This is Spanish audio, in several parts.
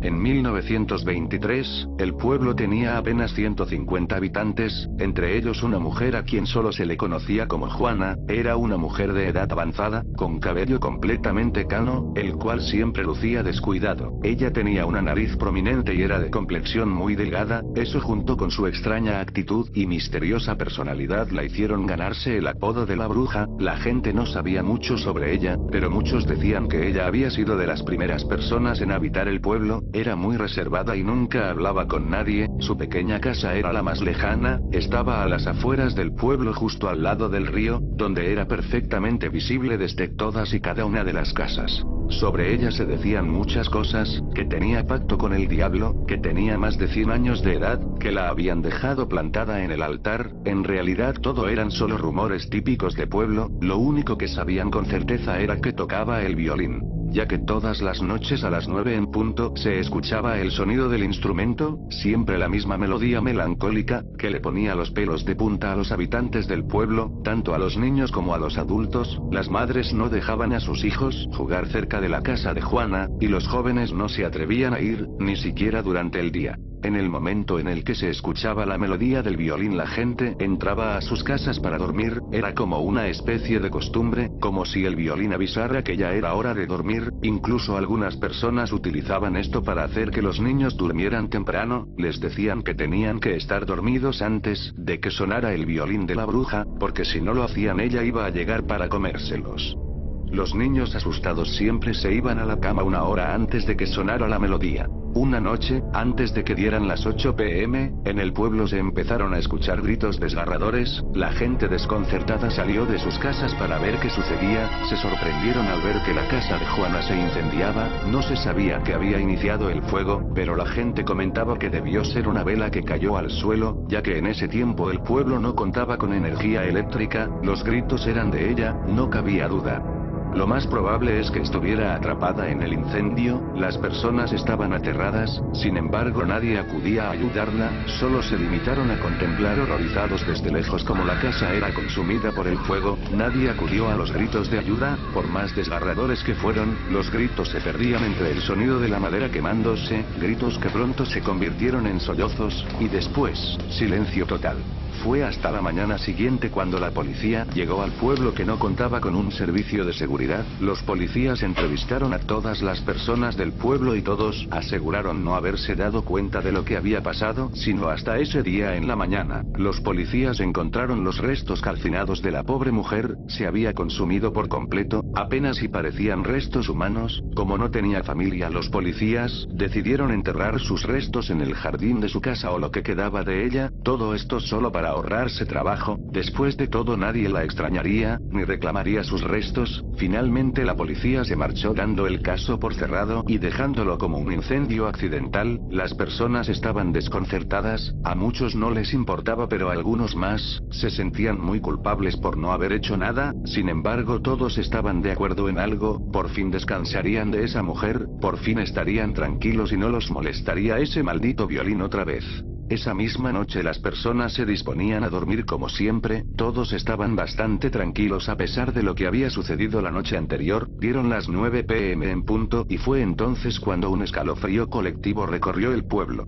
En 1923, el pueblo tenía apenas 150 habitantes, entre ellos una mujer a quien solo se le conocía como Juana. Era una mujer de edad avanzada, con cabello completamente cano, el cual siempre lucía descuidado. Ella tenía una nariz prominente y era de complexión muy delgada, eso junto con su extraña actitud y misteriosa personalidad la hicieron ganarse el apodo de la bruja. La gente no sabía mucho sobre ella, pero muchos decían que ella había sido de las primeras personas en habitar el pueblo. Era muy reservada y nunca hablaba con nadie, su pequeña casa era la más lejana, estaba a las afueras del pueblo justo al lado del río, donde era perfectamente visible desde todas y cada una de las casas. Sobre ella se decían muchas cosas, que tenía pacto con el diablo, que tenía más de 100 años de edad, que la habían dejado plantada en el altar. En realidad todo eran solo rumores típicos de pueblo, lo único que sabían con certeza era que tocaba el violín, ya que todas las noches a las 9 en punto se escuchaba el sonido del instrumento, siempre la misma melodía melancólica, que le ponía los pelos de punta a los habitantes del pueblo, tanto a los niños como a los adultos. Las madres no dejaban a sus hijos jugar cerca de la casa de Juana, y los jóvenes no se atrevían a ir, ni siquiera durante el día. En el momento en el que se escuchaba la melodía del violín la gente entraba a sus casas para dormir, era como una especie de costumbre, como si el violín avisara que ya era hora de dormir. Incluso algunas personas utilizaban esto para hacer que los niños durmieran temprano, les decían que tenían que estar dormidos antes de que sonara el violín de la bruja, porque si no lo hacían ella iba a llegar para comérselos. Los niños asustados siempre se iban a la cama una hora antes de que sonara la melodía. Una noche, antes de que dieran las 8 p.m., en el pueblo se empezaron a escuchar gritos desgarradores. La gente desconcertada salió de sus casas para ver qué sucedía. Se sorprendieron al ver que la casa de Juana se incendiaba. No se sabía que había iniciado el fuego, pero la gente comentaba que debió ser una vela que cayó al suelo, ya que en ese tiempo el pueblo no contaba con energía eléctrica. Los gritos eran de ella, no cabía duda. Lo más probable es que estuviera atrapada en el incendio. Las personas estaban aterradas, sin embargo nadie acudía a ayudarla, solo se limitaron a contemplar horrorizados desde lejos como la casa era consumida por el fuego. Nadie acudió a los gritos de ayuda, por más desgarradores que fueron. Los gritos se perdían entre el sonido de la madera quemándose, gritos que pronto se convirtieron en sollozos, y después, silencio total. Fue hasta la mañana siguiente cuando la policía llegó al pueblo, que no contaba con un servicio de seguridad. Los policías entrevistaron a todas las personas del pueblo y todos aseguraron no haberse dado cuenta de lo que había pasado, sino hasta ese día en la mañana. Los policías encontraron los restos calcinados de la pobre mujer, se había consumido por completo, apenas si parecían restos humanos. Como no tenía familia, los policías decidieron enterrar sus restos en el jardín de su casa o lo que quedaba de ella, todo esto solo para ahorrarse trabajo. Después de todo nadie la extrañaría, ni reclamaría sus restos. Finalmente la policía se marchó dando el caso por cerrado y dejándolo como un incendio accidental. Las personas estaban desconcertadas, a muchos no les importaba, pero algunos más se sentían muy culpables por no haber hecho nada. Sin embargo todos estaban de acuerdo en algo: por fin descansarían de esa mujer, por fin estarían tranquilos y no los molestaría ese maldito violín otra vez. Esa misma noche las personas se disponían a dormir como siempre, todos estaban bastante tranquilos a pesar de lo que había sucedido la noche anterior. Dieron las 9 p.m. en punto, y fue entonces cuando un escalofrío colectivo recorrió el pueblo.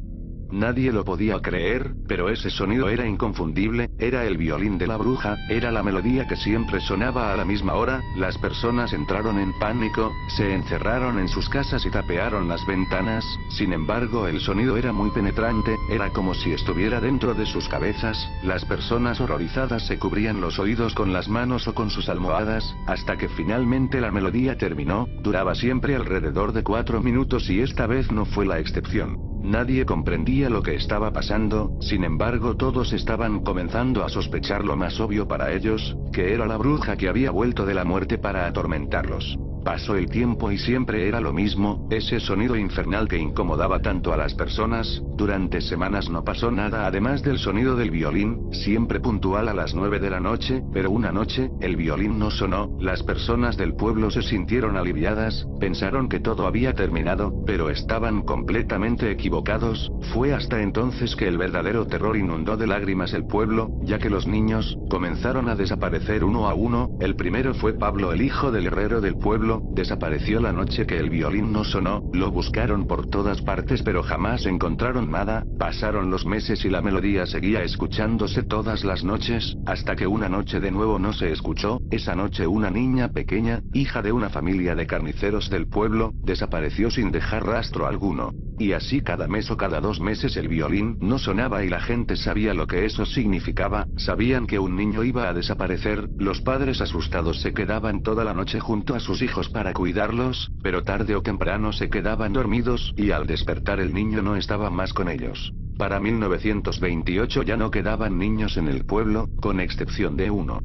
Nadie lo podía creer, pero ese sonido era inconfundible, era el violín de la bruja, era la melodía que siempre sonaba a la misma hora. Las personas entraron en pánico, se encerraron en sus casas y tapearon las ventanas. Sin embargo el sonido era muy penetrante, era como si estuviera dentro de sus cabezas. Las personas horrorizadas se cubrían los oídos con las manos o con sus almohadas, hasta que finalmente la melodía terminó. Duraba siempre alrededor de 4 minutos y esta vez no fue la excepción. Nadie comprendía lo que estaba pasando, sin embargo todos estaban comenzando a sospechar lo más obvio para ellos, que era la bruja que había vuelto de la muerte para atormentarlos. Pasó el tiempo y siempre era lo mismo, ese sonido infernal que incomodaba tanto a las personas. Durante semanas no pasó nada además del sonido del violín, siempre puntual a las 9 de la noche, pero una noche, el violín no sonó. Las personas del pueblo se sintieron aliviadas, pensaron que todo había terminado, pero estaban completamente equivocados. Fue hasta entonces que el verdadero terror inundó de lágrimas el pueblo, ya que los niños comenzaron a desaparecer uno a uno. El primero fue Pablo, el hijo del herrero del pueblo, pueblo, desapareció la noche que el violín no sonó, lo buscaron por todas partes pero jamás encontraron nada, pasaron los meses y la melodía seguía escuchándose todas las noches, hasta que una noche de nuevo no se escuchó, esa noche una niña pequeña, hija de una familia de carniceros del pueblo, desapareció sin dejar rastro alguno. Y así cada mes o cada 2 meses el violín no sonaba y la gente sabía lo que eso significaba, sabían que un niño iba a desaparecer, los padres asustados se quedaban toda la noche junto a sus hijos para cuidarlos, pero tarde o temprano se quedaban dormidos, y al despertar el niño no estaba más con ellos. Para 1928 ya no quedaban niños en el pueblo, con excepción de uno.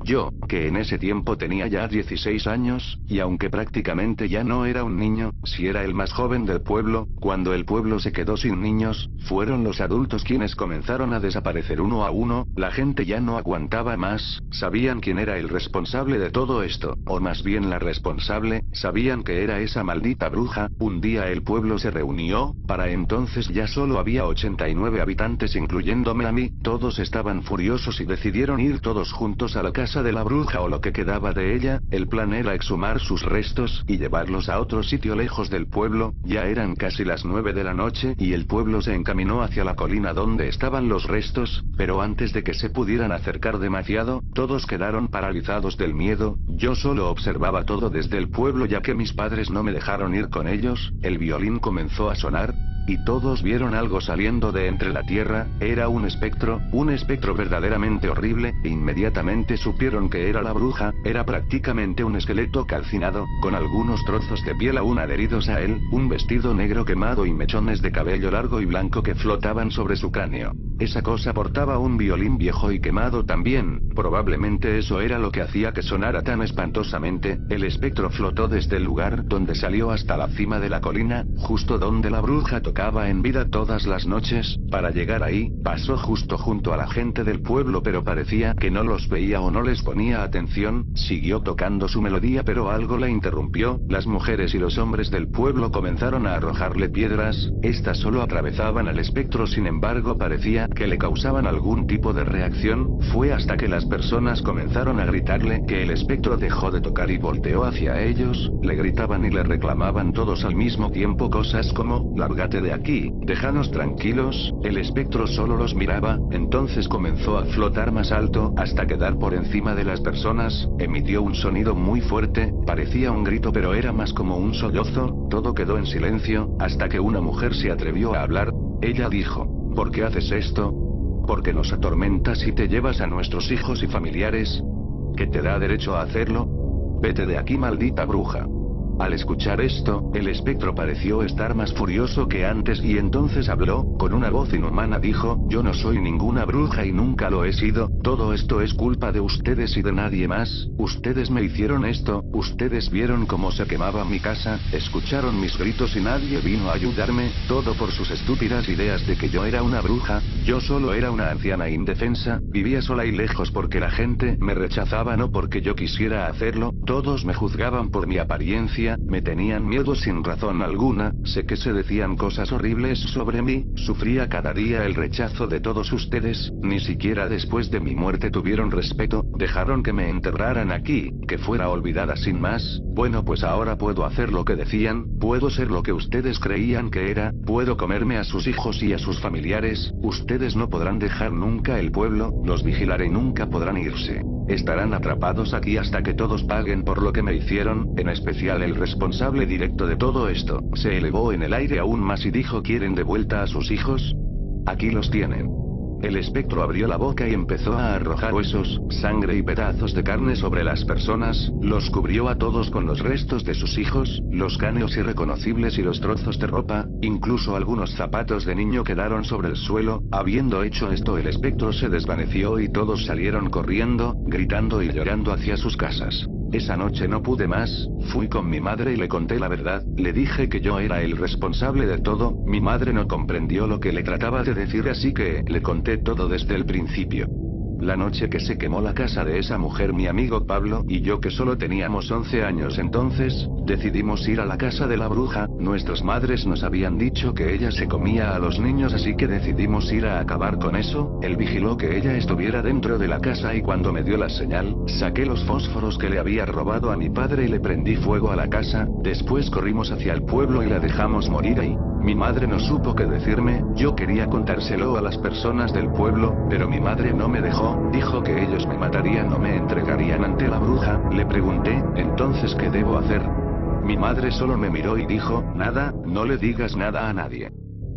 Yo, que en ese tiempo tenía ya 16 años, y aunque prácticamente ya no era un niño, si era el más joven del pueblo, cuando el pueblo se quedó sin niños, fueron los adultos quienes comenzaron a desaparecer uno a uno, la gente ya no aguantaba más, sabían quién era el responsable de todo esto, o más bien la responsable, sabían que era esa maldita bruja. Un día el pueblo se reunió, para entonces ya solo había 89 habitantes incluyéndome a mí, todos estaban furiosos y decidieron ir todos juntos a la casa de la bruja o lo que quedaba de ella. El plan era exhumar sus restos y llevarlos a otro sitio lejos del pueblo. Ya eran casi las 9 de la noche y el pueblo se encaminó hacia la colina donde estaban los restos, pero antes de que se pudieran acercar demasiado, todos quedaron paralizados del miedo. Yo solo observaba todo desde el pueblo ya que mis padres no me dejaron ir con ellos. El violín comenzó a sonar, y todos vieron algo saliendo de entre la tierra, era un espectro verdaderamente horrible, e inmediatamente supieron que era la bruja. Era prácticamente un esqueleto calcinado, con algunos trozos de piel aún adheridos a él, un vestido negro quemado y mechones de cabello largo y blanco que flotaban sobre su cráneo. Esa cosa portaba un violín viejo y quemado también, probablemente eso era lo que hacía que sonara tan espantosamente. El espectro flotó desde el lugar donde salió hasta la cima de la colina, justo donde la bruja tocaba en vida todas las noches. Para llegar ahí, pasó justo junto a la gente del pueblo pero parecía que no los veía o no les ponía atención, siguió tocando su melodía pero algo la interrumpió. Las mujeres y los hombres del pueblo comenzaron a arrojarle piedras, estas solo atravesaban al espectro, sin embargo parecía que le causaban algún tipo de reacción. Fue hasta que las personas comenzaron a gritarle que el espectro dejó de tocar y volteó hacia ellos, le gritaban y le reclamaban todos al mismo tiempo cosas como, lárgate de aquí, déjanos tranquilos. El espectro solo los miraba, entonces comenzó a flotar más alto, hasta quedar por encima de las personas, emitió un sonido muy fuerte, parecía un grito pero era más como un sollozo. Todo quedó en silencio, hasta que una mujer se atrevió a hablar. Ella dijo: ¿por qué haces esto? ¿Por qué nos atormentas y te llevas a nuestros hijos y familiares? ¿Qué te da derecho a hacerlo? Vete de aquí, maldita bruja. Al escuchar esto, el espectro pareció estar más furioso que antes y entonces habló, con una voz inhumana dijo: yo no soy ninguna bruja y nunca lo he sido, todo esto es culpa de ustedes y de nadie más, ustedes me hicieron esto, ustedes vieron cómo se quemaba mi casa, escucharon mis gritos y nadie vino a ayudarme, todo por sus estúpidas ideas de que yo era una bruja. Yo solo era una anciana indefensa, vivía sola y lejos porque la gente me rechazaba, no porque yo quisiera hacerlo, todos me juzgaban por mi apariencia, me tenían miedo sin razón alguna, sé que se decían cosas horribles sobre mí, sufría cada día el rechazo de todos ustedes, ni siquiera después de mi muerte tuvieron respeto, dejaron que me enterraran aquí, que fuera olvidada sin más. Bueno, pues ahora puedo hacer lo que decían, puedo ser lo que ustedes creían que era, puedo comerme a sus hijos y a sus familiares, ustedes no podrán dejar nunca el pueblo, los vigilaré y nunca podrán irse. Estarán atrapados aquí hasta que todos paguen por lo que me hicieron, en especial el responsable directo de todo esto. Se elevó en el aire aún más y dijo: ¿quieren de vuelta a sus hijos? Aquí los tienen. El espectro abrió la boca y empezó a arrojar huesos, sangre y pedazos de carne sobre las personas, los cubrió a todos con los restos de sus hijos, los cráneos irreconocibles y los trozos de ropa, incluso algunos zapatos de niño quedaron sobre el suelo. Habiendo hecho esto, el espectro se desvaneció y todos salieron corriendo, gritando y llorando hacia sus casas. Esa noche no pude más, fui con mi madre y le conté la verdad, le dije que yo era el responsable de todo. Mi madre no comprendió lo que le trataba de decir, así que le conté todo desde el principio. La noche que se quemó la casa de esa mujer, mi amigo Pablo y yo, que solo teníamos 11 años entonces, decidimos ir a la casa de la bruja. Nuestras madres nos habían dicho que ella se comía a los niños, así que decidimos ir a acabar con eso. Él vigiló que ella estuviera dentro de la casa y cuando me dio la señal, saqué los fósforos que le había robado a mi padre y le prendí fuego a la casa. Después corrimos hacia el pueblo y la dejamos morir ahí. Mi madre no supo qué decirme. Yo quería contárselo a las personas del pueblo, pero mi madre no me dejó. Dijo que ellos me matarían o me entregarían ante la bruja. Le pregunté, ¿entonces qué debo hacer? Mi madre solo me miró y dijo, nada, no le digas nada a nadie.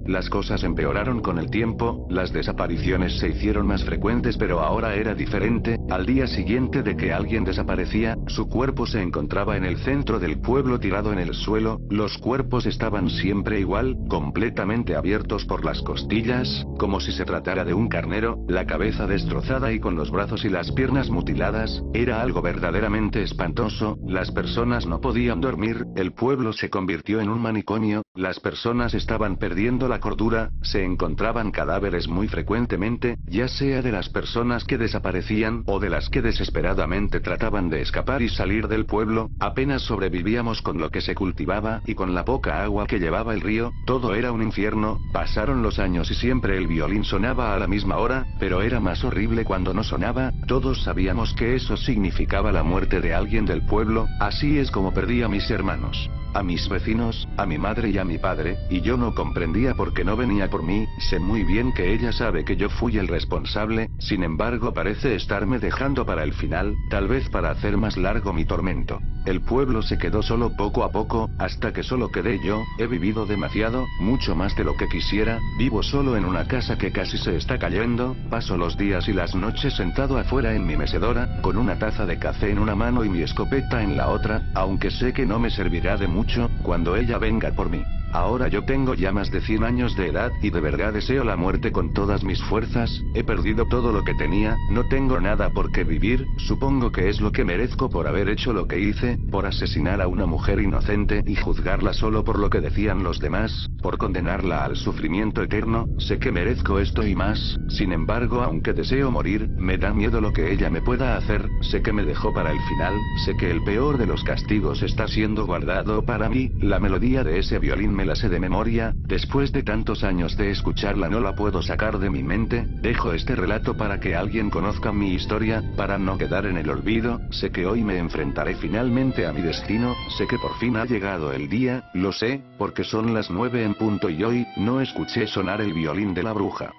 Las cosas empeoraron con el tiempo, las desapariciones se hicieron más frecuentes, pero ahora era diferente. Al día siguiente de que alguien desaparecía, su cuerpo se encontraba en el centro del pueblo tirado en el suelo. Los cuerpos estaban siempre igual, completamente abiertos por las costillas, como si se tratara de un carnero, la cabeza destrozada y con los brazos y las piernas mutiladas. Era algo verdaderamente espantoso. Las personas no podían dormir, el pueblo se convirtió en un manicomio, las personas estaban perdiendo la cordura, se encontraban cadáveres muy frecuentemente, ya sea de las personas que desaparecían o de las que desesperadamente trataban de escapar y salir del pueblo. Apenas sobrevivíamos con lo que se cultivaba y con la poca agua que llevaba el río. Todo era un infierno. Pasaron los años y siempre el violín sonaba a la misma hora, pero era más horrible cuando no sonaba. Todos sabíamos que eso significaba la muerte de alguien del pueblo. Así es como perdí a mis hermanos, a mis vecinos, a mi madre y a mi padre, y yo no comprendía por qué no venía por mí. Sé muy bien que ella sabe que yo fui el responsable, sin embargo parece estarme dejando para el final, tal vez para hacer más largo mi tormento. El pueblo se quedó solo poco a poco, hasta que solo quedé yo. He vivido demasiado, mucho más de lo que quisiera. Vivo solo en una casa que casi se está cayendo. Paso los días y las noches sentado afuera en mi mecedora, con una taza de café en una mano y mi escopeta en la otra, aunque sé que no me servirá de mucho cuando ella venga por mí. Ahora yo tengo ya más de 100 años de edad y de verdad deseo la muerte con todas mis fuerzas. He perdido todo lo que tenía, no tengo nada por qué vivir. Supongo que es lo que merezco por haber hecho lo que hice, por asesinar a una mujer inocente y juzgarla solo por lo que decían los demás, por condenarla al sufrimiento eterno. Sé que merezco esto y más. Sin embargo, aunque deseo morir, me da miedo lo que ella me pueda hacer. Sé que me dejó para el final, sé que el peor de los castigos está siendo guardado para mí. La melodía de ese violín me la sé de memoria. Después de tantos años de escucharla no la puedo sacar de mi mente. Dejo este relato para que alguien conozca mi historia, para no quedar en el olvido. Sé que hoy me enfrentaré finalmente a mi destino, sé que por fin ha llegado el día, lo sé, porque son las 9 en punto y hoy no escuché sonar el violín de la bruja.